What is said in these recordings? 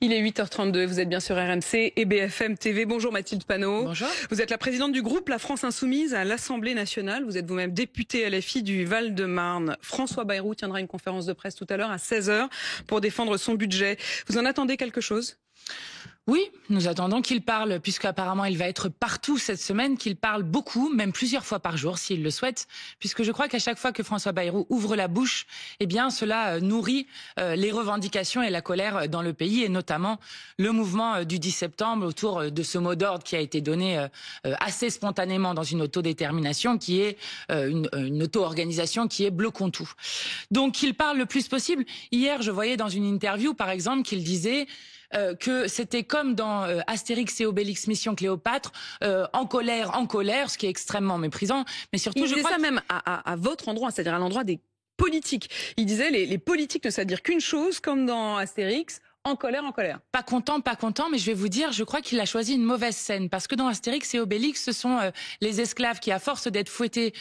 Il est 8h32, vous êtes bien sur RMC et BFM TV. Bonjour Mathilde Panot. Bonjour. Vous êtes la présidente du groupe La France Insoumise à l'Assemblée nationale. Vous êtes vous-même députée LFI du Val-de-Marne. François Bayrou tiendra une conférence de presse tout à l'heure à 16h pour défendre son budget. Vous en attendez quelque chose ? Oui, nous attendons qu'il parle, puisqu'apparemment il va être partout cette semaine, qu'il parle beaucoup, même plusieurs fois par jour, s'il le souhaite, puisque je crois qu'à chaque fois que François Bayrou ouvre la bouche, eh bien cela nourrit les revendications et la colère dans le pays, et notamment le mouvement du 10 septembre autour de ce mot d'ordre qui a été donné assez spontanément dans une autodétermination, qui est une auto-organisation qui est bloquons tout. Donc qu'il parle le plus possible. Hier, je voyais dans une interview, par exemple, qu'il disait que c'était comme dans Astérix et Obélix Mission Cléopâtre, en colère, ce qui est extrêmement méprisant. Mais surtout, je crois ça même à votre endroit, c'est-à-dire à l'endroit des politiques. Il disait les politiques ne savent dire qu'une chose, comme dans Astérix. En colère, en colère. Pas content, mais je vais vous dire, je crois qu'il a choisi une mauvaise scène. Parce que dans Astérix et Obélix, ce sont les esclaves qui, à force d'être fouettés,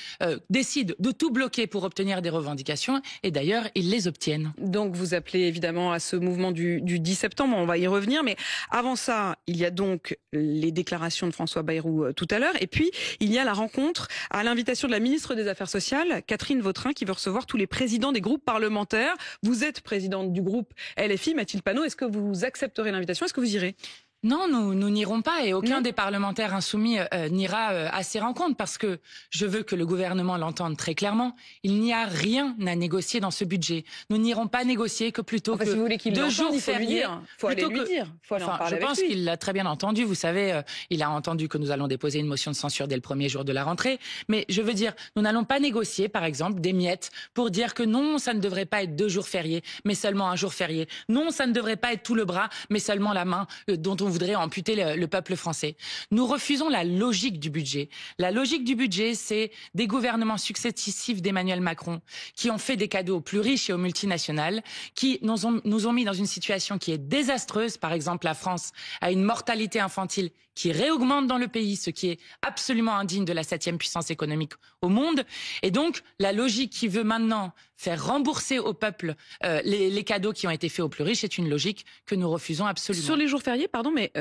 décident de tout bloquer pour obtenir des revendications. Et d'ailleurs, ils les obtiennent. Donc vous appelez évidemment à ce mouvement du 10 septembre, on va y revenir. Mais avant ça, il y a donc les déclarations de François Bayrou tout à l'heure. Et puis, il y a la rencontre à l'invitation de la ministre des Affaires sociales, Catherine Vautrin, qui veut recevoir tous les présidents des groupes parlementaires. Vous êtes présidente du groupe LFI, Mathilde Panot. Est-ce que vous accepterez l'invitation? Est-ce que vous irez? Non, nous n'irons pas, et aucun des parlementaires insoumis n'ira à ces rencontres, parce que je veux que le gouvernement l'entende très clairement. Il n'y a rien à négocier dans ce budget. Nous n'irons pas négocier que plutôt que si vous voulez qu'il 2 jours fériés. Faut aller lui dire. Faut aller en parler avec lui. Je pense qu'il l'a très bien entendu. Vous savez, il a entendu que nous allons déposer une motion de censure dès le premier jour de la rentrée. Mais je veux dire, nous n'allons pas négocier, par exemple, des miettes pour dire que non, ça ne devrait pas être 2 jours fériés, mais seulement 1 jour férié. Non, ça ne devrait pas être tout le bras, mais seulement la main dont on voudrait amputer le peuple français. Nous refusons la logique du budget. La logique du budget, c'est des gouvernements successifs d'Emmanuel Macron qui ont fait des cadeaux aux plus riches et aux multinationales, qui nous ont mis dans une situation qui est désastreuse. Par exemple, la France a une mortalité infantile qui réaugmente dans le pays, ce qui est absolument indigne de la 7e puissance économique au monde. Et donc, la logique qui veut maintenant faire rembourser au peuple les cadeaux qui ont été faits aux plus riches est une logique que nous refusons absolument. Sur les jours fériés, pardon, mais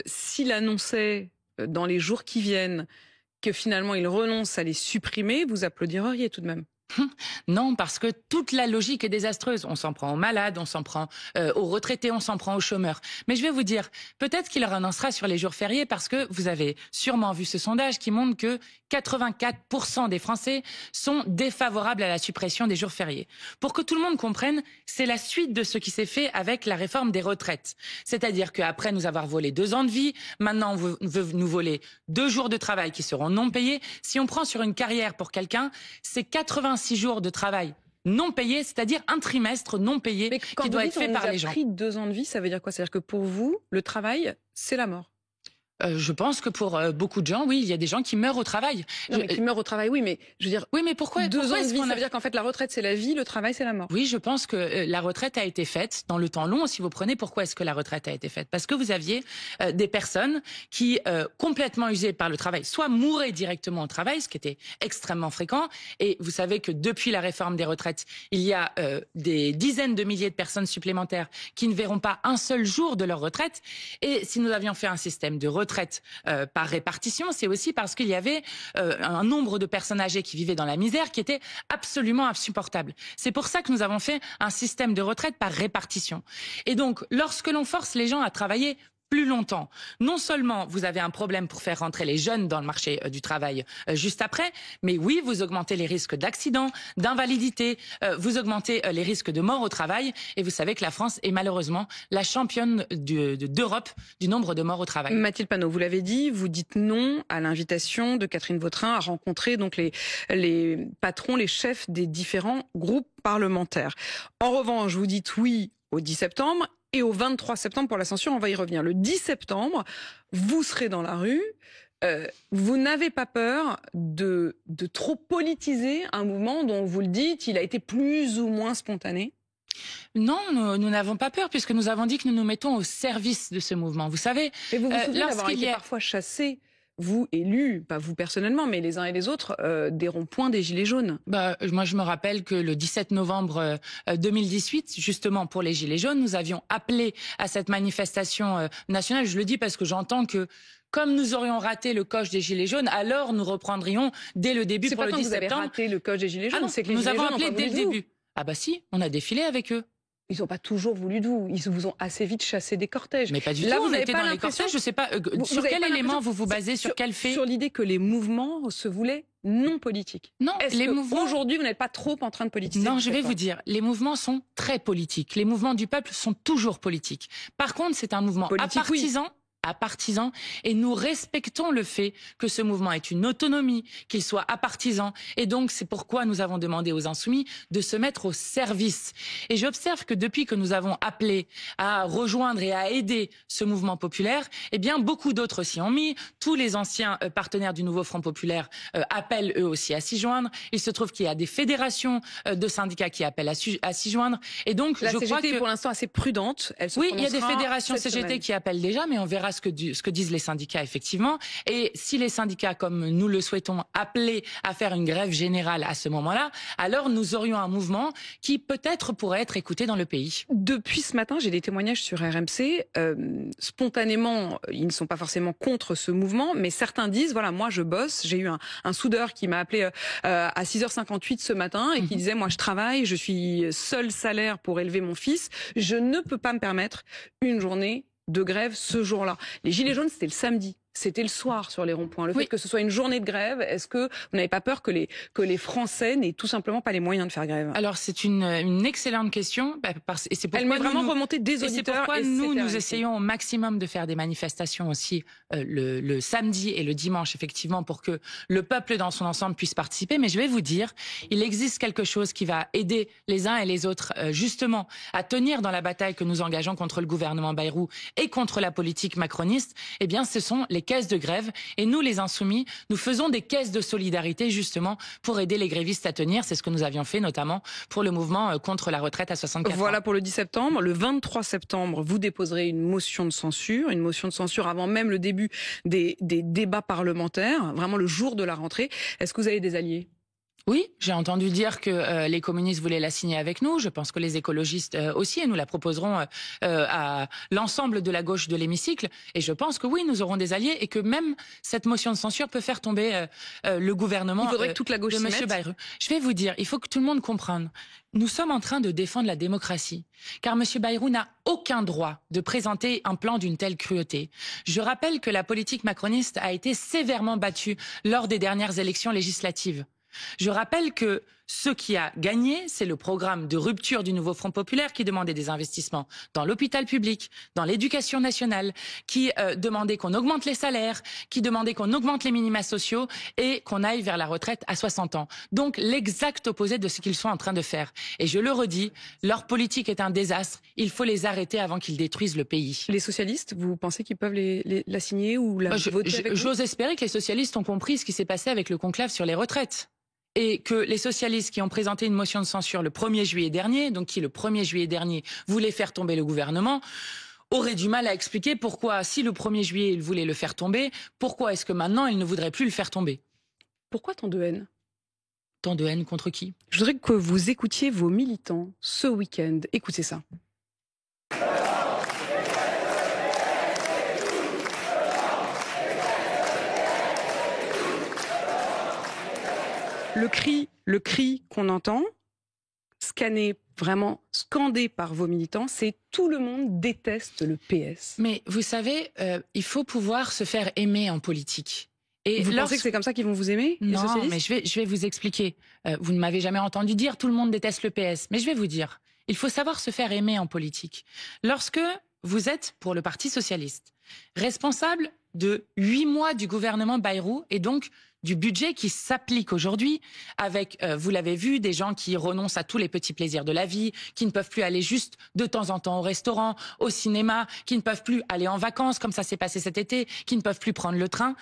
s'il annonçait dans les jours qui viennent que finalement il renonce à les supprimer, vous applaudiriez tout de même? Non, parce que toute la logique est désastreuse. On s'en prend aux malades, on s'en prend aux retraités, on s'en prend aux chômeurs. Mais je vais vous dire, peut-être qu'il renoncera sur les jours fériés, parce que vous avez sûrement vu ce sondage qui montre que 84% des Français sont défavorables à la suppression des jours fériés. Pour que tout le monde comprenne, c'est la suite de ce qui s'est fait avec la réforme des retraites. C'est-à-dire qu'après nous avoir volé 2 ans de vie, maintenant on veut nous voler 2 jours de travail qui seront non payés. Si on prend sur une carrière pour quelqu'un, c'est 86 jours de travail non payé, c'est-à-dire un trimestre non payé qui doit être fait par les gens. Quand vous dites on nous a pris 2 ans de vie, ça veut dire quoi? C'est-à-dire que pour vous, le travail, c'est la mort? Je pense que pour beaucoup de gens, oui, il y a des gens qui meurent au travail. Non, mais qui meurent au travail, oui, mais je veux dire... Oui, mais pourquoi 2 ans de vie, ça veut dire qu'en fait la retraite c'est la vie, le travail c'est la mort. Oui, je pense que la retraite a été faite dans le temps long. Si vous prenez, pourquoi est-ce que la retraite a été faite? Parce que vous aviez des personnes qui, complètement usées par le travail, soit mouraient directement au travail, ce qui était extrêmement fréquent. Et vous savez que depuis la réforme des retraites, il y a des dizaines de milliers de personnes supplémentaires qui ne verront pas un seul jour de leur retraite. Et si nous avions fait un système de retraite par répartition, c'est aussi parce qu'il y avait un nombre de personnes âgées qui vivaient dans la misère qui était absolument insupportable. C'est pour ça que nous avons fait un système de retraite par répartition. Et donc, lorsque l'on force les gens à travailler plus longtemps, non seulement vous avez un problème pour faire rentrer les jeunes dans le marché du travail juste après, mais oui, vous augmentez les risques d'accidents, d'invalidité, vous augmentez les risques de mort au travail, et vous savez que la France est malheureusement la championne d'Europe du nombre de morts au travail. Mathilde Panot, vous l'avez dit, vous dites non à l'invitation de Catherine Vautrin à rencontrer donc les patrons, les chefs des différents groupes parlementaires. En revanche, vous dites oui au 10 septembre et au 23 septembre pour la censure, on va y revenir. Le 10 septembre, vous serez dans la rue. Vous n'avez pas peur de trop politiser un mouvement dont vous le dites, il a été plus ou moins spontané? Non, nous n'avons pas peur, puisque nous avons dit que nous nous mettons au service de ce mouvement. Vous savez, mais vous vous souvenez d'avoir été parfois chassé vous, élus, pas vous personnellement, mais les uns et les autres, des ronds-points des Gilets jaunes. Moi, je me rappelle que le 17 novembre 2018, justement pour les Gilets jaunes, nous avions appelé à cette manifestation nationale. Je le dis parce que j'entends que comme nous aurions raté le coche des Gilets jaunes, alors nous reprendrions dès le début pour le 10 septembre. Vous avez raté le coche des Gilets jaunes, c'est que les nous Gilets avons jaunes appelé n'ont pas dès le voulu de vous. début. Ah bah si, on a défilé avec eux. Ils n'ont pas toujours voulu de vous. Ils vous ont assez vite chassé des cortèges. Mais pas du Là, tout. vous On n'avez était pas dans les l'impression. cortèges. Je sais pas sur quel élément vous vous basez, sur quel fait. Sur l'idée que les mouvements se voulaient non politiques. Non, les mouvements. Aujourd'hui, vous n'êtes pas trop en train de politiser. Non, je vais vous dire, les mouvements sont très politiques. Les mouvements du peuple sont toujours politiques. Par contre, c'est un mouvement apartisan. Apartisan, et nous respectons le fait que ce mouvement ait une autonomie, qu'il soit apartisan, et donc c'est pourquoi nous avons demandé aux Insoumis de se mettre au service. Et j'observe que depuis que nous avons appelé à rejoindre et à aider ce mouvement populaire, eh bien beaucoup d'autres s'y ont mis. Tous les anciens partenaires du Nouveau Front Populaire appellent eux aussi à s'y joindre. Il se trouve qu'il y a des fédérations de syndicats qui appellent à s'y joindre, et donc la je CGT crois que est pour l'instant assez prudente. Oui, il y a des fédérations CGT qui appellent déjà, mais on verra ce que disent les syndicats, effectivement. Et si les syndicats, comme nous le souhaitons, appelaient à faire une grève générale à ce moment-là, alors nous aurions un mouvement qui peut-être pourrait être écouté dans le pays. Depuis ce matin, j'ai des témoignages sur RMC. Spontanément, ils ne sont pas forcément contre ce mouvement, mais certains disent, voilà, moi je bosse. J'ai eu un soudeur qui m'a appelé à 6h58 ce matin et qui disait, moi je travaille, je suis seul salaire pour élever mon fils. Je ne peux pas me permettre une journée de grève ce jour-là. Les Gilets jaunes, c'était le samedi. C'était le soir sur les ronds-points. Le fait que ce soit une journée de grève, est-ce que vous n'avez pas peur que les Français n'aient tout simplement pas les moyens de faire grève? Alors c'est une excellente question. Et c'est pourquoi elle m'est vraiment remontée des auditeurs. Et c'est pourquoi nous essayons au maximum de faire des manifestations aussi le samedi et le dimanche, effectivement, pour que le peuple dans son ensemble puisse participer. Mais je vais vous dire, il existe quelque chose qui va aider les uns et les autres justement à tenir dans la bataille que nous engageons contre le gouvernement Bayrou et contre la politique macroniste. Eh bien, ce sont les caisses de grève, et nous les Insoumis, nous faisons des caisses de solidarité justement pour aider les grévistes à tenir. C'est ce que nous avions fait notamment pour le mouvement contre la retraite à 64 ans. Voilà pour le 10 septembre. Le 23 septembre, vous déposerez une motion de censure avant même le début des débats parlementaires, vraiment le jour de la rentrée. Est-ce que vous avez des alliés ? Oui, j'ai entendu dire que les communistes voulaient la signer avec nous. Je pense que les écologistes aussi, et nous la proposerons à l'ensemble de la gauche de l'hémicycle. Et je pense que oui, nous aurons des alliés et que même cette motion de censure peut faire tomber le gouvernement que toute la gauche de M. Bayrou. Je vais vous dire, il faut que tout le monde comprenne. Nous sommes en train de défendre la démocratie, car M. Bayrou n'a aucun droit de présenter un plan d'une telle cruauté. Je rappelle que la politique macroniste a été sévèrement battue lors des dernières élections législatives. Je rappelle que ce qui a gagné, c'est le programme de rupture du Nouveau Front Populaire qui demandait des investissements dans l'hôpital public, dans l'éducation nationale, qui demandait qu'on augmente les salaires, qui demandait qu'on augmente les minima sociaux et qu'on aille vers la retraite à 60 ans. Donc l'exact opposé de ce qu'ils sont en train de faire. Et je le redis, leur politique est un désastre. Il faut les arrêter avant qu'ils détruisent le pays. Les socialistes, vous pensez qu'ils peuvent la signer ou la voter avec vous ? J'ose espérer que les socialistes ont compris ce qui s'est passé avec le conclave sur les retraites. Et que les socialistes qui ont présenté une motion de censure le 1er juillet dernier, donc qui le 1er juillet dernier voulaient faire tomber le gouvernement, auraient du mal à expliquer pourquoi, si le 1er juillet ils voulaient le faire tomber, pourquoi est-ce que maintenant ils ne voudraient plus le faire tomber? Pourquoi tant de haine? Tant de haine contre qui? Je voudrais que vous écoutiez vos militants ce week-end. Écoutez ça. Le cri qu'on entend, vraiment scandé par vos militants, c'est tout le monde déteste le PS. Mais vous savez, il faut pouvoir se faire aimer en politique. Et vous pensez que c'est comme ça qu'ils vont vous aimer, les socialistes ? Non, mais je vais vous expliquer. Vous ne m'avez jamais entendu dire tout le monde déteste le PS. Mais je vais vous dire, il faut savoir se faire aimer en politique. Lorsque vous êtes, pour le Parti socialiste, responsable de 8 mois du gouvernement Bayrou et donc du budget qui s'applique aujourd'hui avec, vous l'avez vu, des gens qui renoncent à tous les petits plaisirs de la vie, qui ne peuvent plus aller juste de temps en temps au restaurant, au cinéma, qui ne peuvent plus aller en vacances comme ça s'est passé cet été, qui ne peuvent plus prendre le train.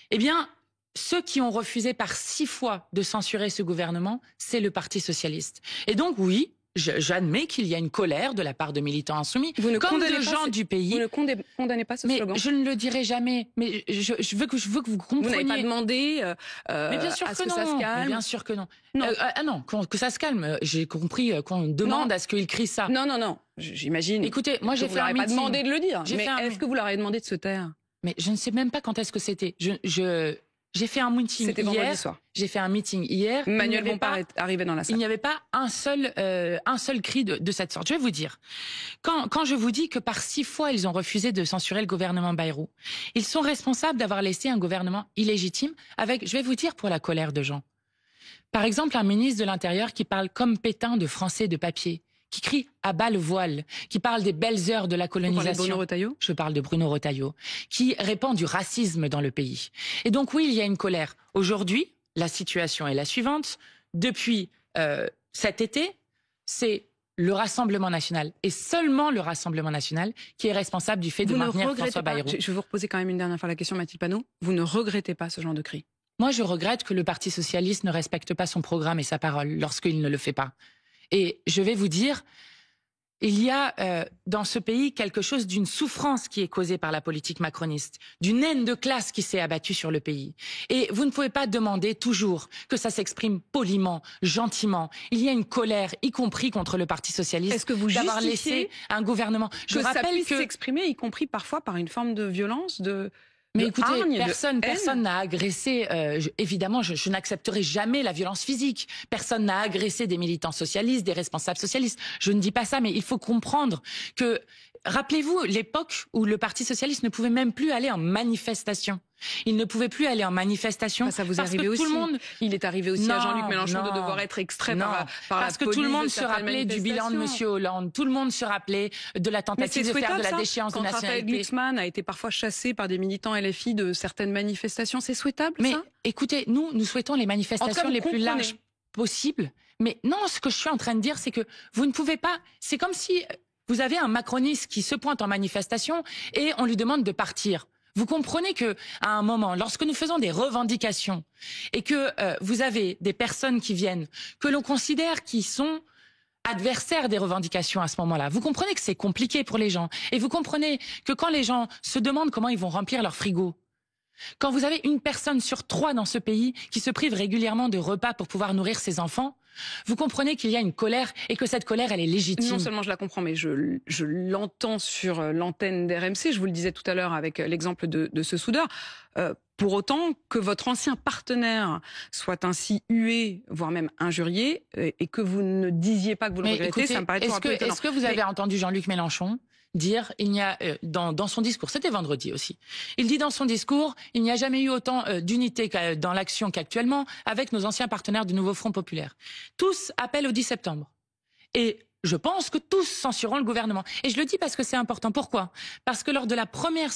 Eh bien, ceux qui ont refusé par 6 fois de censurer ce gouvernement, c'est le Parti socialiste. Et donc oui, j'admets qu'il y a une colère de la part de militants insoumis, comme de gens du pays. Vous ne condamnez pas ce slogan? Je ne le dirai jamais. Mais je veux que vous compreniez. Vous n'avez pas demandé mais bien sûr à ce que que ça se calme? Mais bien sûr que non. Non. Non, que ça se calme. J'ai compris qu'on demande à ce qu'il crie ça. Non. J'imagine. Écoutez, moi j'ai fait un meeting. Vous leur avez pas demandé de le dire. Mais est-ce que vous leur avez demandé de se taire? Mais je ne sais même pas quand est-ce que c'était. J'ai fait un meeting hier. Vendredi soir. J'ai fait un meeting hier. Manuel Bompard est arrivé dans la salle. Il n'y avait pas un seul cri de cette sorte. Je vais vous dire. Quand je vous dis que par 6 fois, ils ont refusé de censurer le gouvernement Bayrou, ils sont responsables d'avoir laissé un gouvernement illégitime avec, je vais vous dire, pour la colère de gens. Par exemple, un ministre de l'Intérieur qui parle comme Pétain de français de papier, qui crie à bas le voile, qui parle des belles heures de la colonisation. Vous parlez de Bruno Retailleau ? Je parle de Bruno Retailleau, qui répand du racisme dans le pays. Et donc oui, il y a une colère. Aujourd'hui, la situation est la suivante. Depuis cet été, c'est le Rassemblement national, et seulement le Rassemblement national, qui est responsable du fait de maintenir François Bayrou. Je vais vous reposer quand même une dernière fois la question, Mathilde Panot. Vous ne regrettez pas ce genre de cri? Moi, je regrette que le Parti socialiste ne respecte pas son programme et sa parole lorsqu'il ne le fait pas. Et je vais vous dire, il y a dans ce pays quelque chose d'une souffrance qui est causée par la politique macroniste, d'une haine de classe qui s'est abattue sur le pays. Et vous ne pouvez pas demander toujours que ça s'exprime poliment, gentiment. Il y a une colère, y compris contre le Parti socialiste, d'avoir laissé un gouvernement. Je rappelle ça puisse s'exprimer, y compris parfois par une forme de violence, Mais écoutez, personne n'a agressé, évidemment, je n'accepterai jamais la violence physique. Personne n'a agressé des militants socialistes, des responsables socialistes. Je ne dis pas ça, mais il faut comprendre que, rappelez-vous, l'époque où le Parti socialiste ne pouvait même plus aller en manifestation. Il ne pouvait plus aller en manifestation. Ça vous est arrivé aussi. Il est arrivé aussi à Jean-Luc Mélenchon de devoir être extrait par la police. Parce que tout le monde se rappelait du bilan de M. Hollande. Tout le monde se rappelait de la tentative de faire de la déchéance de nationalité. Raphaël Glucksmann a été parfois chassé par des militants LFI de certaines manifestations. C'est souhaitable, mais ça? Écoutez, nous souhaitons les manifestations les plus larges possibles. Mais non, ce que je suis en train de dire, c'est que vous ne pouvez pas... C'est comme si vous avez un macroniste qui se pointe en manifestation et on lui demande de partir. Vous comprenez que, à un moment, lorsque nous faisons des revendications et que vous avez des personnes qui viennent, que l'on considère qui sont adversaires des revendications à ce moment-là, vous comprenez que c'est compliqué pour les gens. Et vous comprenez que quand les gens se demandent comment ils vont remplir leur frigo, quand vous avez 1 personne sur 3 dans ce pays qui se prive régulièrement de repas pour pouvoir nourrir ses enfants, vous comprenez qu'il y a une colère et que cette colère, elle est légitime. Non seulement je la comprends, mais je l'entends sur l'antenne d'RMC. Je vous le disais tout à l'heure avec l'exemple de ce soudeur. Pour autant que votre ancien partenaire soit ainsi hué, voire même injurié, et que vous ne disiez pas que vous le regrettez, écoutez, ça me paraît toujours un peu étonnant. Est-ce que vous avez entendu Jean-Luc Mélenchon dire, il n'y a dans son discours, c'était vendredi aussi, il dit dans son discours, il n'y a jamais eu autant d'unité dans l'action qu'actuellement avec nos anciens partenaires du Nouveau Front Populaire. Tous appellent au 10 septembre. Et je pense que tous censureront le gouvernement. Et je le dis parce que c'est important. Pourquoi? Parce que lors de la première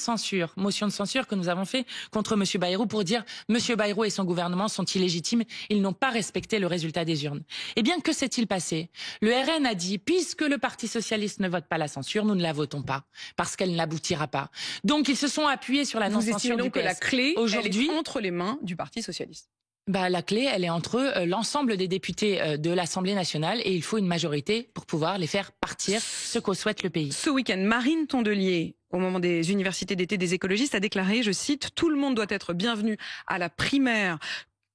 motion de censure que nous avons fait contre M. Bayrou pour dire M. Bayrou et son gouvernement sont illégitimes, ils n'ont pas respecté le résultat des urnes. Eh bien, que s'est-il passé? Le RN a dit, puisque le Parti socialiste ne vote pas la censure, nous ne la votons pas, parce qu'elle n'aboutira pas. Donc, ils se sont appuyés sur la non-censure du PS. Que la clé, aujourd'hui, elle est entre les mains du Parti socialiste. La clé, elle est entre l'ensemble des députés de l'Assemblée nationale et il faut une majorité pour pouvoir les faire partir, ce qu'au souhaite le pays. Ce week-end, Marine Tondelier, au moment des universités d'été des écologistes, a déclaré, je cite, « Tout le monde doit être bienvenu à la primaire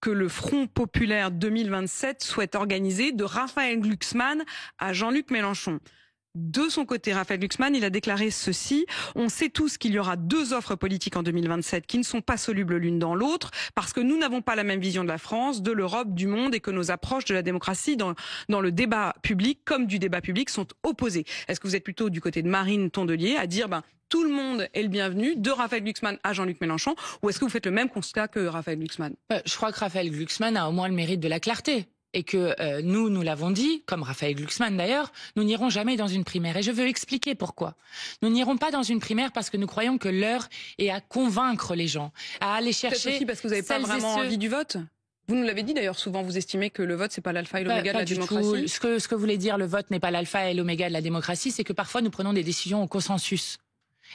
que le Front populaire 2027 souhaite organiser de Raphaël Glucksmann à Jean-Luc Mélenchon ». De son côté, Raphaël Glucksmann, il a déclaré ceci: « On sait tous qu'il y aura 2 offres politiques en 2027 qui ne sont pas solubles l'une dans l'autre parce que nous n'avons pas la même vision de la France, de l'Europe, du monde et que nos approches de la démocratie dans le débat public comme du débat public sont opposées. » Est-ce que vous êtes plutôt du côté de Marine Tondelier à dire tout le monde est le bienvenu, de Raphaël Glucksmann à Jean-Luc Mélenchon, ou est-ce que vous faites le même constat que Raphaël Glucksmann? Je crois que Raphaël Glucksmann a au moins le mérite de la clarté. Et que nous l'avons dit, comme Raphaël Glucksmann d'ailleurs, nous n'irons jamais dans une primaire. Et je veux expliquer pourquoi. Nous n'irons pas dans une primaire parce que nous croyons que l'heure est à convaincre les gens, à aller chercher... Peut-être aussi parce que vous n'avez pas vraiment envie du vote. Vous nous l'avez dit d'ailleurs souvent, vous estimez que le vote, c'est pas l'alpha et l'oméga de la démocratie. Ce que voulait dire le vote n'est pas l'alpha et l'oméga de la démocratie, c'est que parfois nous prenons des décisions au consensus.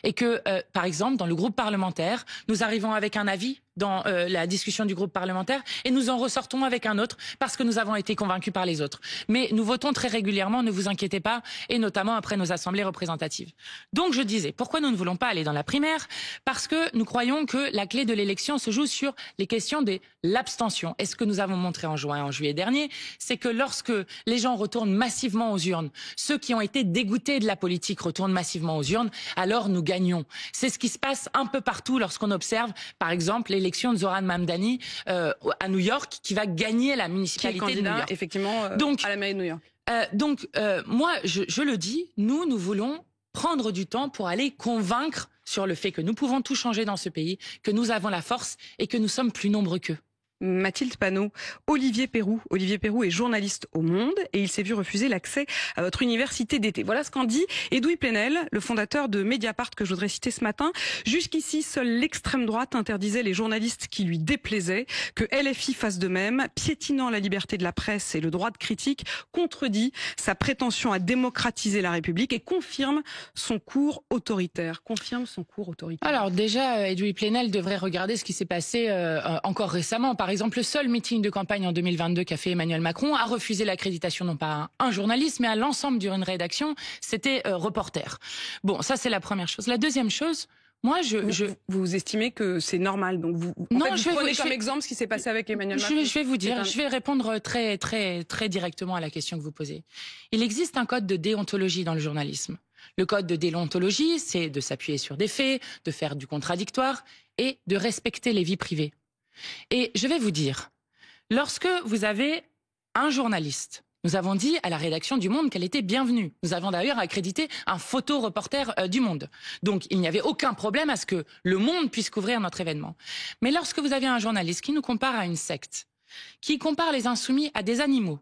Et que, par exemple, dans le groupe parlementaire, nous arrivons avec un avis, dans la discussion du groupe parlementaire et nous en ressortons avec un autre parce que nous avons été convaincus par les autres. Mais nous votons très régulièrement, ne vous inquiétez pas, et notamment après nos assemblées représentatives. Donc je disais, pourquoi nous ne voulons pas aller dans la primaire? Parce que nous croyons que la clé de l'élection se joue sur les questions de l'abstention. Et ce que nous avons montré en juillet dernier, c'est que lorsque les gens retournent massivement aux urnes, ceux qui ont été dégoûtés de la politique retournent massivement aux urnes, alors nous gagnons. C'est ce qui se passe un peu partout lorsqu'on observe, par exemple, l'élection de Zoran Mamdani à New York, qui va gagner la municipalité de New York. Effectivement, à la mairie de New York. Moi, je le dis, nous voulons prendre du temps pour aller convaincre sur le fait que nous pouvons tout changer dans ce pays, que nous avons la force et que nous sommes plus nombreux qu'eux. Mathilde Panot, Olivier Pérou. Olivier Pérou est journaliste au Monde et il s'est vu refuser l'accès à votre université d'été. Voilà ce qu'en dit Edoui Plenel, le fondateur de Mediapart que je voudrais citer ce matin. Jusqu'ici, seule l'extrême droite interdisait les journalistes qui lui déplaisaient. Que LFI fasse de même, piétinant la liberté de la presse et le droit de critique, contredit sa prétention à démocratiser la République et confirme son cours autoritaire. Alors déjà, Edoui Plenel devrait regarder ce qui s'est passé encore récemment. Par exemple, le seul meeting de campagne en 2022 qu'a fait Emmanuel Macron a refusé l'accréditation non pas à un journaliste, mais à l'ensemble d'une rédaction. C'était Reporter. Bon, ça c'est la première chose. La deuxième chose, moi vous estimez que c'est normal, donc vous prenez comme exemple ce qui s'est passé avec Emmanuel Macron. Je vais vous dire, je vais répondre très directement à la question que vous posez. Il existe un code de déontologie dans le journalisme. Le code de déontologie, c'est de s'appuyer sur des faits, de faire du contradictoire et de respecter les vies privées. Et je vais vous dire, lorsque vous avez un journaliste, nous avons dit à la rédaction du Monde qu'elle était bienvenue. Nous avons d'ailleurs accrédité un photo-reporter du Monde. Donc il n'y avait aucun problème à ce que le Monde puisse couvrir notre événement. Mais lorsque vous avez un journaliste qui nous compare à une secte, qui compare les insoumis à des animaux,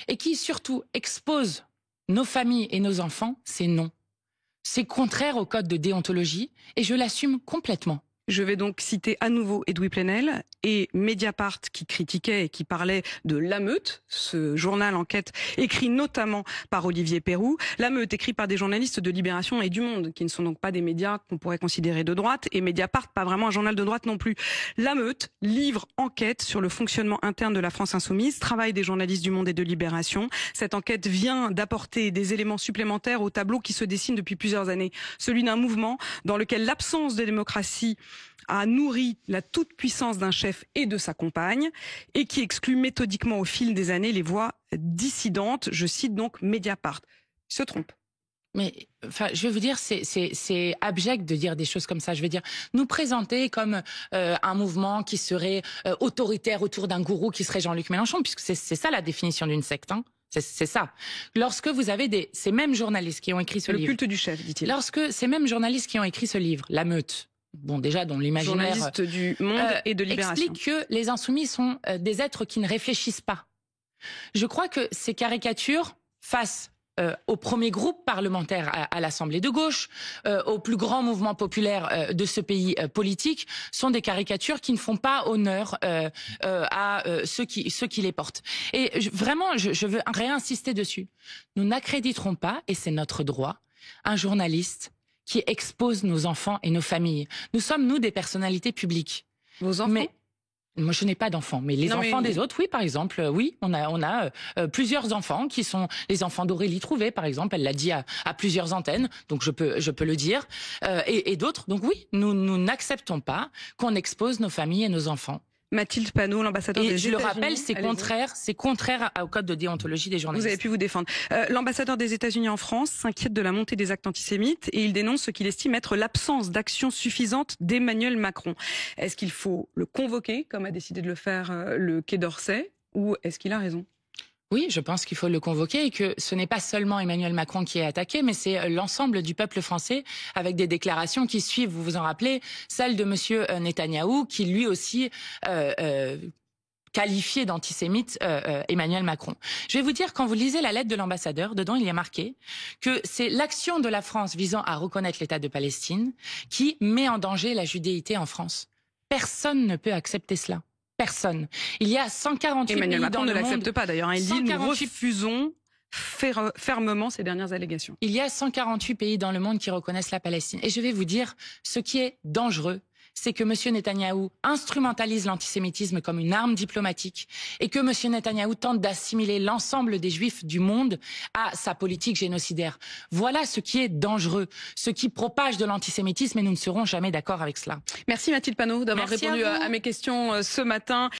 et qui surtout expose nos familles et nos enfants, c'est non. C'est contraire au code de déontologie et je l'assume complètement. Je vais donc citer à nouveau Edoui Plenel et Mediapart qui critiquait et qui parlait de La Meute, ce journal enquête écrit notamment par Olivier Pérou. La Meute écrit par des journalistes de Libération et du Monde, qui ne sont donc pas des médias qu'on pourrait considérer de droite, et Mediapart, pas vraiment un journal de droite non plus. La Meute livre enquête sur le fonctionnement interne de la France insoumise, travail des journalistes du Monde et de Libération. Cette enquête vient d'apporter des éléments supplémentaires au tableau qui se dessine depuis plusieurs années, celui d'un mouvement dans lequel l'absence de démocratie a nourri la toute-puissance d'un chef et de sa compagne et qui exclut méthodiquement au fil des années les voix dissidentes. Je cite donc Mediapart. Il se trompe. Mais enfin, je vais vous dire, c'est abject de dire des choses comme ça. Je vais dire, nous présenter comme un mouvement qui serait autoritaire autour d'un gourou qui serait Jean-Luc Mélenchon, puisque c'est ça la définition d'une secte. Hein. C'est ça. Lorsque vous avez ces mêmes journalistes qui ont écrit ce livre... Le culte du chef, dit-il. Lorsque ces mêmes journalistes qui ont écrit ce livre, La Meute, bon, déjà, dont l'imaginaire... Journaliste du Monde et de Libération. Explique que les insoumis sont des êtres qui ne réfléchissent pas. Je crois que ces caricatures face au premier groupe parlementaire à l'Assemblée de gauche, au plus grand mouvement populaire de ce pays politique, sont des caricatures qui ne font pas honneur à ceux qui les portent. Et vraiment, je veux réinsister dessus. Nous n'accréditerons pas, et c'est notre droit, un journaliste qui expose nos enfants et nos familles. Nous sommes, nous, des personnalités publiques. Vos enfants? Mais moi, je n'ai pas d'enfants, mais les enfants des autres, oui, par exemple, oui, on a plusieurs enfants qui sont les enfants d'Aurélie Trouvé, par exemple, elle l'a dit à plusieurs antennes, donc je peux le dire, et d'autres. Donc oui, nous n'acceptons pas qu'on expose nos familles et nos enfants. Mathilde Panot, l'ambassadeur des États-Unis. Je le rappelle, c'est contraire au code de déontologie des journalistes. Vous avez pu vous défendre. L'ambassadeur des États-Unis en France s'inquiète de la montée des actes antisémites et il dénonce ce qu'il estime être l'absence d'action suffisante d'Emmanuel Macron. Est-ce qu'il faut le convoquer, comme a décidé de le faire le Quai d'Orsay, ou est-ce qu'il a raison ? Oui, je pense qu'il faut le convoquer et que ce n'est pas seulement Emmanuel Macron qui est attaqué, mais c'est l'ensemble du peuple français avec des déclarations qui suivent, vous vous en rappelez, celle de monsieur Netanyahou qui lui aussi qualifié d'antisémite Emmanuel Macron. Je vais vous dire, quand vous lisez la lettre de l'ambassadeur, dedans il y a marqué que c'est l'action de la France visant à reconnaître l'État de Palestine qui met en danger la judéité en France. Personne ne peut accepter cela. Personne. Il y a 148 Emmanuel pays Macron dans le ne monde. l'accepte pas d'ailleurs. Il dit nous 148... refusons fermement ces dernières allégations. Il y a 148 pays dans le monde qui reconnaissent la Palestine. Et je vais vous dire, ce qui est dangereux, c'est que M. Netanyahou instrumentalise l'antisémitisme comme une arme diplomatique et que M. Netanyahou tente d'assimiler l'ensemble des Juifs du monde à sa politique génocidaire. Voilà ce qui est dangereux, ce qui propage de l'antisémitisme, et nous ne serons jamais d'accord avec cela. Merci Mathilde Panot d'avoir répondu à mes questions ce matin.